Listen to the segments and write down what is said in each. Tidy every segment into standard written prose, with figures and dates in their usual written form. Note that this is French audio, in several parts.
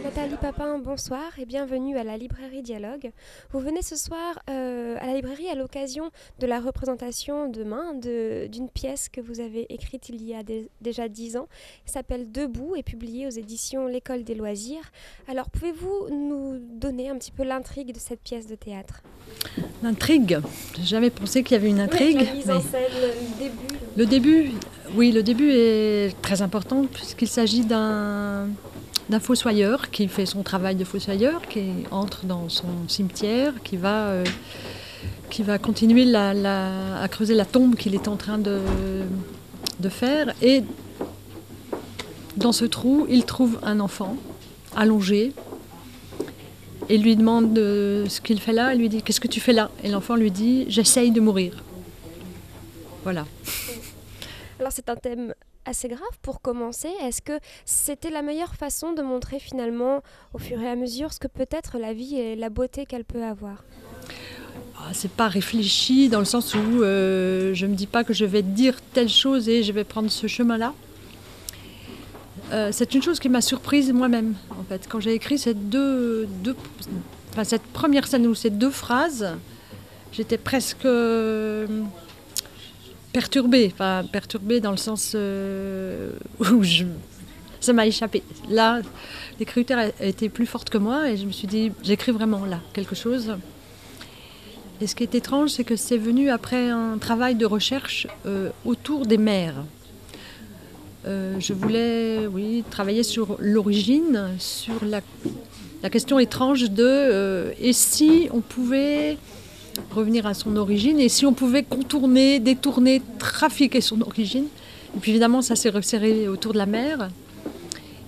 Nathalie Papin, bonsoir et bienvenue à la librairie Dialogue. Vous venez ce soir à la librairie à l'occasion de la représentation demain d'une pièce que vous avez écrite il y a déjà 10 ans, qui s'appelle Debout et publiée aux éditions L'École des loisirs. Alors pouvez-vous nous donner un petit peu l'intrigue de cette pièce de théâtre ? L'intrigue, j'ai jamais pensé qu'il y avait une intrigue. Oui, la mise en scène, le début. Le début, oui, le début est très important puisqu'il s'agit d'un fossoyeur qui fait son travail de fossoyeur, qui entre dans son cimetière, qui va continuer à creuser la tombe qu'il est en train de faire. Et dans ce trou, il trouve un enfant allongé et lui demande ce qu'il fait là. Il lui dit « Qu'est-ce que tu fais là ?» Et l'enfant lui dit « J'essaye de mourir. » Voilà. Alors c'est un thème assez grave pour commencer. Est-ce que c'était la meilleure façon de montrer finalement au fur et à mesure ce que peut être la vie et la beauté qu'elle peut avoir ? C'est pas réfléchi dans le sens où je me dis pas que je vais dire telle chose et je vais prendre ce chemin-là. C'est une chose qui m'a surprise moi-même en fait. Quand j'ai écrit cette première scène ou ces deux phrases, j'étais presque perturbée dans le sens où ça m'a échappé. Là, l'écriture a été plus forte que moi et je me suis dit, j'écris vraiment là quelque chose. Et ce qui est étrange, c'est que c'est venu après un travail de recherche autour des mères. Je voulais, travailler sur l'origine, sur la question étrange de et si on pouvait revenir à son origine et si on pouvait contourner, détourner, trafiquer son origine. Et puis évidemment, ça s'est resserré autour de la mère.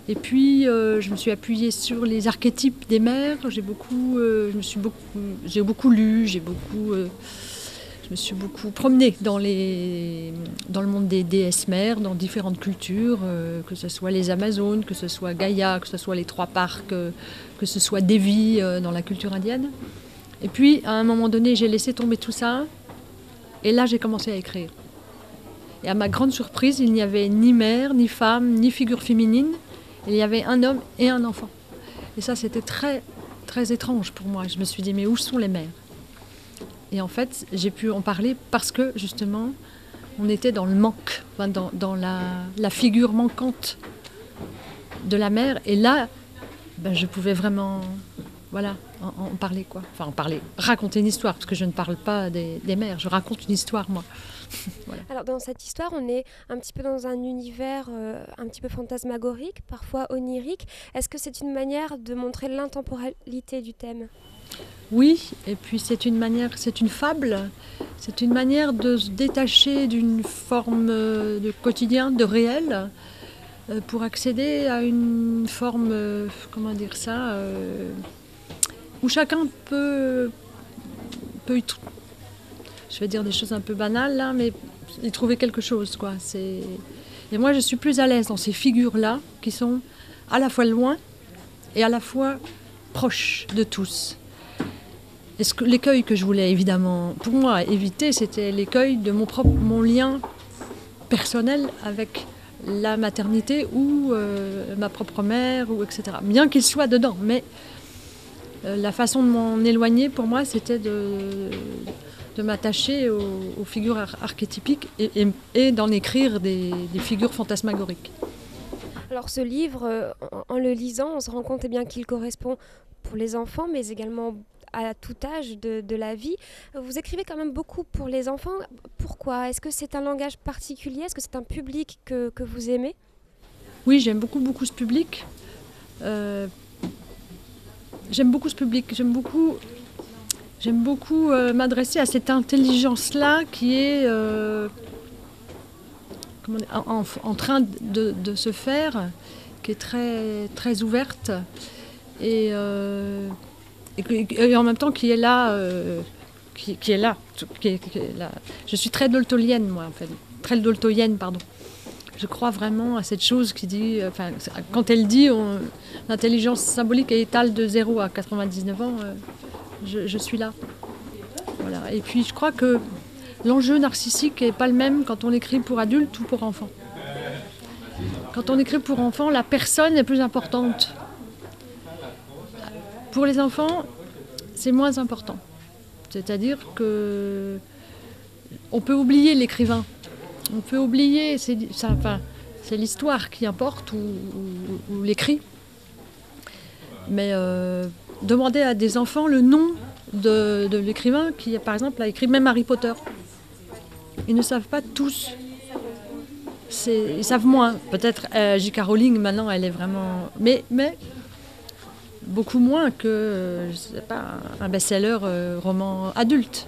Et puis, je me suis appuyée sur les archétypes des mères. J'ai beaucoup lu, je me suis beaucoup promenée dans le monde des déesses mères, dans différentes cultures, que ce soit les Amazones, que ce soit Gaïa, que ce soit les trois parcs, que ce soit Devi dans la culture indienne. Et puis, à un moment donné, j'ai laissé tomber tout ça. Et là, j'ai commencé à écrire. Et à ma grande surprise, il n'y avait ni mère, ni femme, ni figure féminine. Il y avait un homme et un enfant. Et ça, c'était très, très étrange pour moi. Je me suis dit, mais où sont les mères ? Et en fait, j'ai pu en parler parce que, justement, on était dans le manque, dans la figure manquante de la mère. Et là, je pouvais vraiment en parler, quoi. Enfin, raconter une histoire, parce que je ne parle pas des mères, je raconte une histoire, moi. Voilà. Alors, dans cette histoire, on est un petit peu dans un univers un petit peu fantasmagorique, parfois onirique. Est-ce que c'est une manière de montrer l'intemporalité du thème ? Oui, et puis c'est une fable, c'est une manière de se détacher d'une forme de quotidien, de réel, pour accéder à une forme, où chacun peut je vais dire des choses un peu banales là, mais y trouver quelque chose, quoi. Et moi je suis plus à l'aise dans ces figures-là, qui sont à la fois loin et à la fois proches de tous. Et l'écueil que je voulais évidemment, pour moi, éviter, c'était l'écueil de mon lien personnel avec la maternité ou ma propre mère, etc. Bien qu'il soit dedans, mais la façon de m'en éloigner, pour moi, c'était de m'attacher aux figures archétypiques et d'en écrire des figures fantasmagoriques. Alors ce livre, en le lisant, on se rend compte bien qu'il correspond pour les enfants, mais également à tout âge de la vie. Vous écrivez quand même beaucoup pour les enfants. Pourquoi ? Est-ce que c'est un langage particulier ? Est-ce que c'est un public que vous aimez ? Oui, j'aime beaucoup ce public. J'aime beaucoup ce public. J'aime beaucoup m'adresser à cette intelligence-là qui est en train de se faire, qui est très, très ouverte et en même temps qui est là. Qui est là. Je suis très doltoïenne, moi, en fait. Très doltoïenne, pardon. Je crois vraiment à cette chose qui dit... quand elle dit l'intelligence symbolique est étale de 0 à 99 ans, je suis là. Voilà. Et puis je crois que l'enjeu narcissique n'est pas le même quand on écrit pour adultes ou pour enfants. Quand on écrit pour enfants, la personne est plus importante. Pour les enfants, c'est moins important. C'est-à-dire que on peut oublier l'écrivain. On peut oublier, c'est l'histoire qui importe ou l'écrit. Mais demander à des enfants le nom de l'écrivain qui, par exemple, a écrit même Harry Potter. Ils ne savent pas tous. Ils savent moins. Peut-être J.K. Rowling, maintenant, elle est vraiment... Mais beaucoup moins que, je sais pas, un best-seller roman adulte.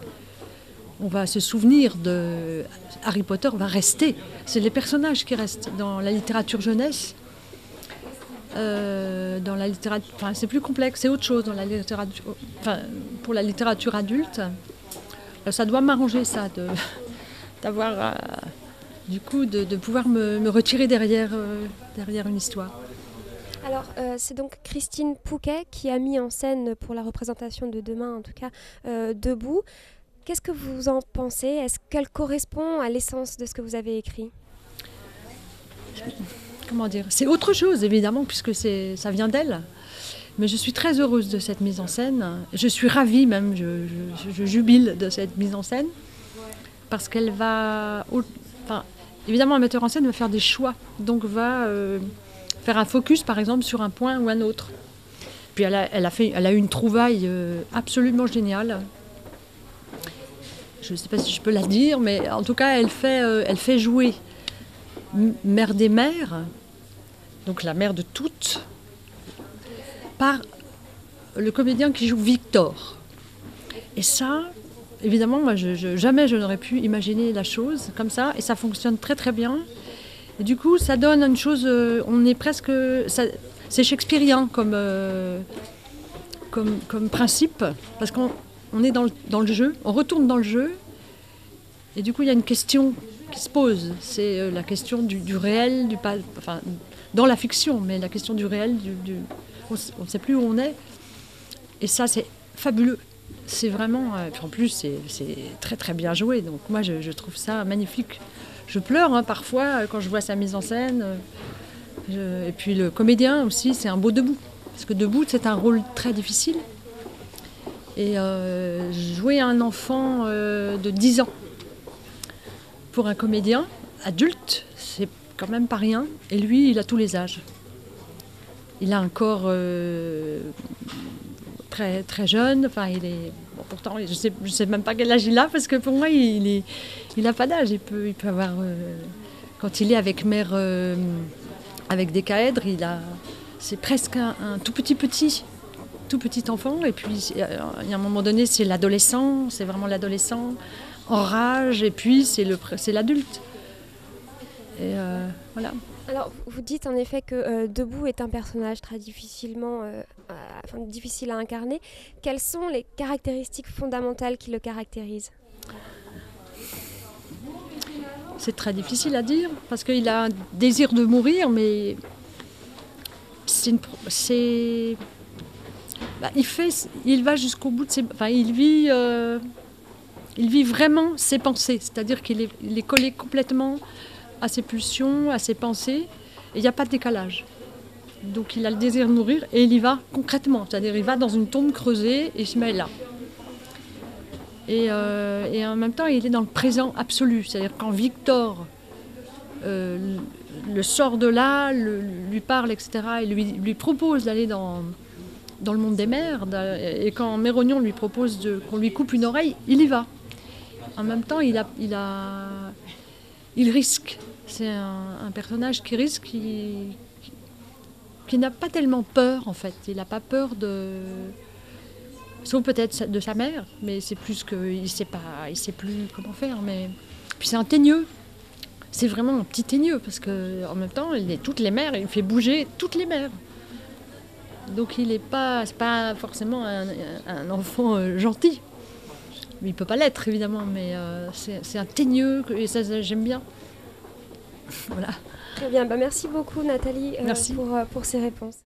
On va se souvenir de... Harry Potter va rester. C'est les personnages qui restent dans la littérature jeunesse. Dans la littérature... Enfin, c'est plus complexe, c'est autre chose dans la littérature... Enfin, pour la littérature adulte, ça doit m'arranger, ça, d'avoir... du coup, de pouvoir me retirer derrière une histoire. Alors, c'est donc Christine Pouquet qui a mis en scène pour la représentation de demain, en tout cas, Debout. Qu'est-ce que vous en pensez? Est-ce qu'elle correspond à l'essence de ce que vous avez écrit? Comment dire? C'est autre chose, évidemment, puisque ça vient d'elle. Mais je suis très heureuse de cette mise en scène. Je suis ravie même, je jubile de cette mise en scène. Parce qu'elle va... Enfin, évidemment, un metteur en scène va faire des choix. Donc va faire un focus, par exemple, sur un point ou un autre. Puis elle a eu une trouvaille absolument géniale. Je ne sais pas si je peux la dire, mais en tout cas, elle fait jouer Mère des mères, donc la mère de toutes, par le comédien qui joue Victor. Et ça, évidemment, moi, jamais je n'aurais pu imaginer la chose comme ça, et ça fonctionne très très bien. Et du coup, ça donne une chose, on est presque... C'est shakespearien comme principe, parce qu'on est dans le jeu, on retourne dans le jeu, et du coup, il y a une question qui se pose. C'est la question du réel, enfin, dans la fiction, mais la question du réel, on ne sait plus où on est. Et ça, c'est fabuleux. C'est vraiment... en plus, c'est très très bien joué, donc moi, je trouve ça magnifique. Je pleure parfois quand je vois sa mise en scène. Et puis le comédien aussi, c'est un beau Debout. Parce que Debout, c'est un rôle très difficile. Et jouer un enfant de 10 ans pour un comédien adulte, c'est quand même pas rien. Et lui, il a tous les âges. Il a un corps très, très jeune. Enfin, il est... Bon, pourtant, je sais même pas quel âge il a, parce que pour moi, il n'a pas d'âge. Il peut avoir... quand il est avec mère... avec des caèdres, c'est presque un tout petit enfant. Et puis, il y a un moment donné, c'est l'adolescent. C'est vraiment l'adolescent en rage. Et puis, c'est l'adulte. Et voilà. Alors, vous dites en effet que Debout est un personnage très difficile à incarner. Quelles sont les caractéristiques fondamentales qui le caractérisent? C'est très difficile à dire, parce qu'il a un désir de mourir, mais il va jusqu'au bout de ses... Enfin, il vit vraiment ses pensées, c'est-à-dire qu'il est collé complètement à ses pulsions, à ses pensées, et il n'y a pas de décalage. Donc il a le désir de mourir et il y va concrètement, c'est-à-dire il va dans une tombe creusée et il se met là. Et en même temps, il est dans le présent absolu, c'est-à-dire quand Victor le sort de là, lui parle, etc., et lui propose d'aller dans le monde des mers, et quand Mérognon lui propose qu'on lui coupe une oreille, il y va. En même temps, il risque. C'est un personnage qui risque, qui n'a pas tellement peur, en fait. Il n'a pas peur sauf peut-être de sa mère, mais c'est plus qu'il sait plus comment faire. Mais puis c'est un teigneux. C'est vraiment un petit teigneux, parce qu'en même temps, toutes les mers, il fait bouger toutes les mers. Donc c'est pas forcément un enfant gentil. Il ne peut pas l'être, évidemment, mais c'est un teigneux, et ça j'aime bien. Voilà. Très bien, merci beaucoup Nathalie Merci. pour ces réponses.